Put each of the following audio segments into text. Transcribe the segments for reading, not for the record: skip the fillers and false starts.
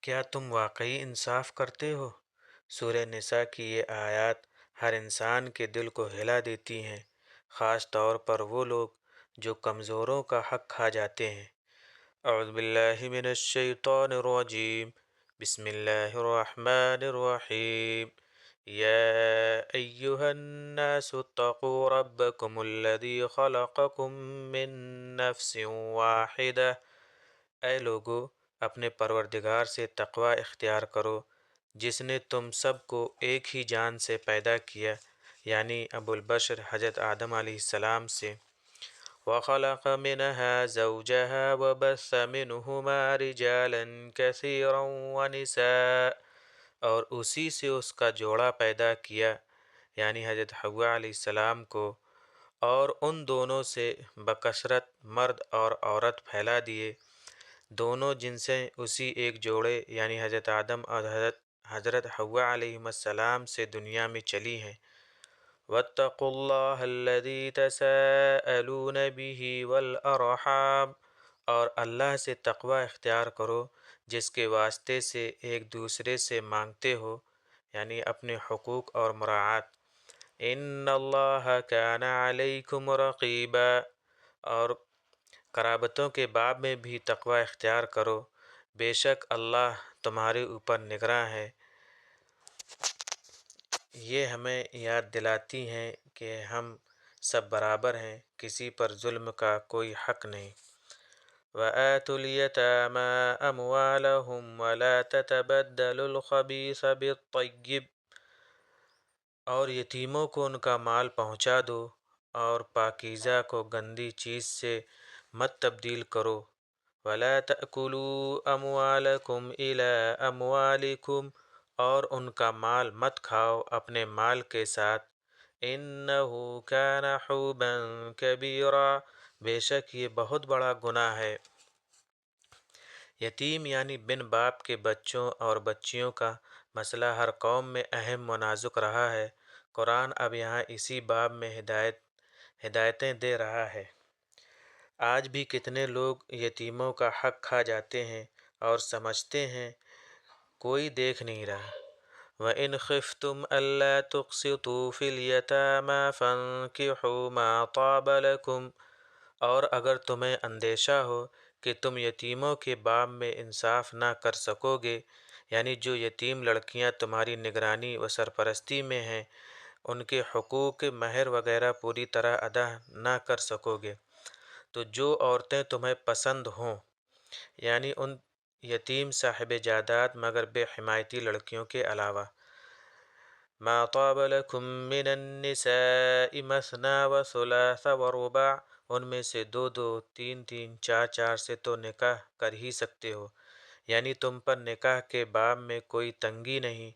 کیا تم واقعی انصاف کرتے ہو؟ سورہ نساء کی یہ آیات ہر انسان کے دل کو ہلا دیتی ہیں، خاص طور پر وہ لوگ جو کمزوروں کا حق کھا جاتے ہیں۔ اعوذ باللہ من الشیطان الرجیم، بسم اللہ الرحمن الرحیم۔ یا ایہا الناس اتقوا ربکم الذی خلقکم من نفس واحدہ۔ اے لوگو، اپنے پروردگار سے تقوی اختیار کرو، جس نے تم سب کو ایک ہی جان سے پیدا کیا، یعنی ابو البشر حضرت آدم علیہ السلام سے۔ وَخَلَقَ مِنْهَا زَوْجَهَا وَبَثَّ مِنْهُمَا رِجَالًا كَثِيرًا وَنِسَاءً، اور اسی سے اس کا جوڑا پیدا کیا، یعنی حضرت حوا علیہ السلام کو، اور ان دونوں سے بکثرت مرد اور عورت پھیلا دیے۔ دونوں جنسیں اسی ایک جوڑے یعنی حضرت آدم اور حضرت حوا علیہ السلام سے دنیا میں چلی ہیں۔ وَاتَّقُوا اللَّهَ الَّذِي تَسَاءَلُونَ بِهِ وَالْأَرْحَامَ، اور اللہ سے تقوی اختیار کرو جس کے واسطے سے ایک دوسرے سے مانگتے ہو، یعنی اپنے حقوق اور مراعات۔ إِنَّ اللَّهَ كَانَ عَلَيْكُمْ رَقِيبًا، اور قرابتوں کے باب میں بھی تقوی اختیار کرو، بے شک اللہ تمہارے اوپر نگراں ہے۔ یہ ہمیں یاد دلاتی ہیں کہ ہم سب برابر ہیں، کسی پر ظلم کا کوئی حق نہیں۔ وَآتُوا الْيَتَامَىٰ أَمْوَالَهُمْ وَلَا تَتَبَدَّلُوا الْخَبِيثَ بِالطَّيِّبِ، اور یتیموں کو ان کا مال پہنچا دو، اور پاکیزہ کو گندی چیز سے مت تبدیل کرو۔ وَلَا تَأْكُلُوا أَمْوَالَكُمْ إِلَىٰ أَمْوَالِكُمْ، اور ان کا مال مت کھاؤ اپنے مال کے ساتھ۔ إِنَّهُ كَانَ حُوبًا كَبِيرًا، بے شک یہ بہت بڑا گناہ ہے۔ یتیم یعنی بن باپ کے بچوں اور بچیوں کا مسئلہ ہر قوم میں اہم و نازک رہا ہے۔ قرآن اب یہاں اسی باب میں ہدایتیں دے رہا ہے۔ آج بھی کتنے لوگ یتیموں کا حق کھا جاتے ہیں اور سمجھتے ہیں کوئی دیکھ نہیں رہا۔ وَإِنْ خِفْتُمْ أَلَّا تُقْسِطُوا فِي الْيَتَامَىٰ فَانكِحُوا مَا طَابَ لَكُمْ، اور اگر تمہیں اندیشہ ہو کہ تم یتیموں کے باب میں انصاف نہ کر سکو گے، یعنی جو یتیم لڑکیاں تمہاری نگرانی و سرپرستی میں ہیں ان کے حقوق مہر وغیرہ پوری طرح ادا نہ کر سکو گے، تو جو عورتیں تمہیں پسند ہوں، یعنی ان یتیم صاحب جائیداد مگر بے حمایتی لڑکیوں کے علاوہ، ما طاب لکم من النساء مثنى وثلاث ورباع، ان میں سے دو دو، تین تین، چار چار سے تو نکاح کر ہی سکتے ہو، یعنی تم پر نکاح کے باب میں کوئی تنگی نہیں۔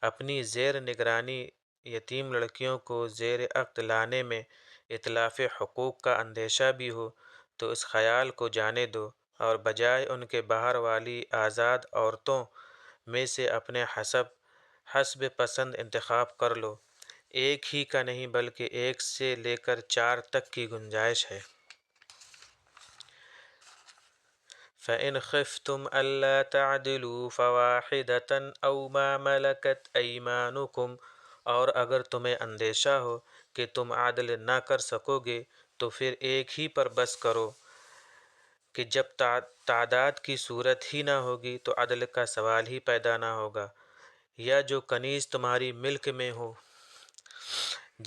اپنی زیر نگرانی یتیم لڑکیوں کو زیر عقد لانے میں اتلاف حقوق کا اندیشہ بھی ہو تو اس خیال کو جانے دو، اور بجائے ان کے باہر والی آزاد عورتوں میں سے اپنے حسب پسند انتخاب کر لو۔ ایک ہی کا نہیں بلکہ ایک سے لے کر چار تک کی گنجائش ہے۔ فَإِنْ خِفْتُمْ أَلَّا تَعْدِلُوا فَوَاحِدَةً أَوْ مَا مَلَكَتْ أَيْمَانُكُمْ، اور اگر تمہیں اندیشہ ہو کہ تم عدل نہ کر سکو گے تو پھر ایک ہی پر بس کرو، کہ جب تعداد کی صورت ہی نہ ہوگی تو عدل کا سوال ہی پیدا نہ ہوگا۔ یا جو کنیز تمہاری ملک میں ہو،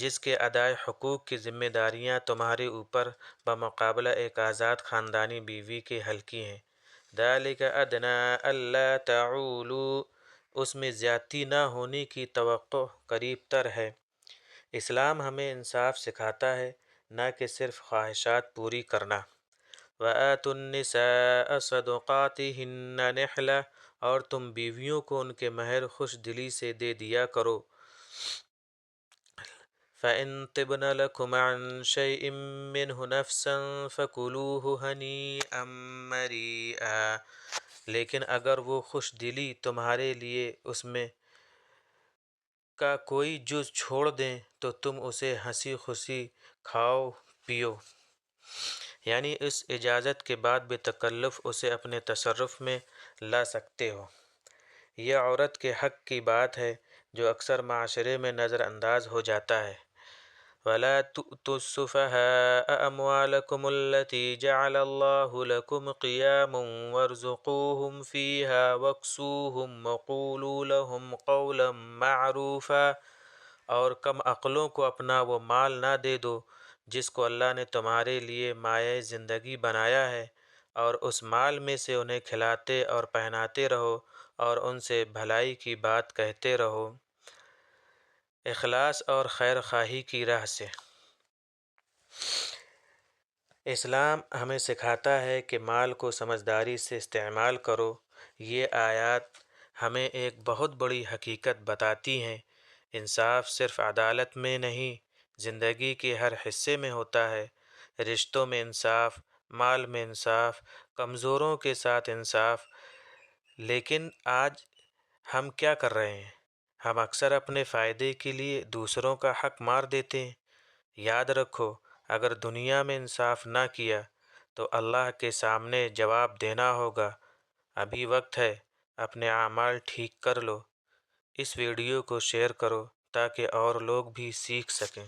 جس کے ادائے حقوق کی ذمہ داریاں تمہارے اوپر بمقابلہ ایک آزاد خاندانی بیوی کے ہلکی ہیں۔ ذَلِكَ أَدْنَىٰ أَلَّا تَعُولُوا، اس میں زیادتی نہ ہونے کی توقع قریب تر ہے۔ اسلام ہمیں انصاف سکھاتا ہے، نہ کہ صرف خواہشات پوری کرنا۔ وَآتُوا النِّسَاءَ صَدُقَاتِهِنَّ نِحْلَةً، اور تم بیویوں کو ان کے مہر خوش دلی سے دے دیا کرو۔ فَإِن طِبْنَ لَكُمْ عَن شَيْءٍ مِّنْهُ نَفْسًا فَكُلُوهُ هَنِيئًا مَرِيئًا، لیکن اگر وہ خوش دلی تمہارے لیے اس میں کا کوئی جز چھوڑ دیں تو تم اسے ہنسی خوشی کھاؤ پیو، یعنی اس اجازت کے بعد بے تکلف اسے اپنے تصرف میں لا سکتے ہو۔ یہ عورت کے حق کی بات ہے جو اکثر معاشرے میں نظر انداز ہو جاتا ہے۔ وَلَا تُؤْتُوا السُّفَهَاءَ أَمْوَالَكُمُ الَّتِي جَعَلَ اللَّهُ لَكُمْ قِيَامًا وَارْزُقُوهُمْ فِيهَا وَاكْسُوهُمْ وَقُولُوا لَهُمْ قَوْلًا مَعْرُوفًا، اور کم عقلوں کو اپنا وہ مال نہ دے دو جس کو اللہ نے تمہارے لیے مایہ زندگی بنایا ہے، اور اس مال میں سے انہیں کھلاتے اور پہناتے رہو اور ان سے بھلائی کی بات کہتے رہو، اخلاص اور خیر خواہی کی راہ سے۔ اسلام ہمیں سکھاتا ہے کہ مال کو سمجھداری سے استعمال کرو۔ یہ آیات ہمیں ایک بہت بڑی حقیقت بتاتی ہیں۔ انصاف صرف عدالت میں نہیں، زندگی کے ہر حصے میں ہوتا ہے۔ رشتوں میں انصاف، مال میں انصاف، کمزوروں کے ساتھ انصاف۔ لیکن آج ہم کیا کر رہے ہیں؟ ہم اکثر اپنے فائدے کے لیے دوسروں کا حق مار دیتے ہیں۔ یاد رکھو، اگر دنیا میں انصاف نہ کیا تو اللہ کے سامنے جواب دینا ہوگا۔ ابھی وقت ہے، اپنے اعمال ٹھیک کر لو۔ اس ویڈیو کو شیئر کرو تاکہ اور لوگ بھی سیکھ سکیں۔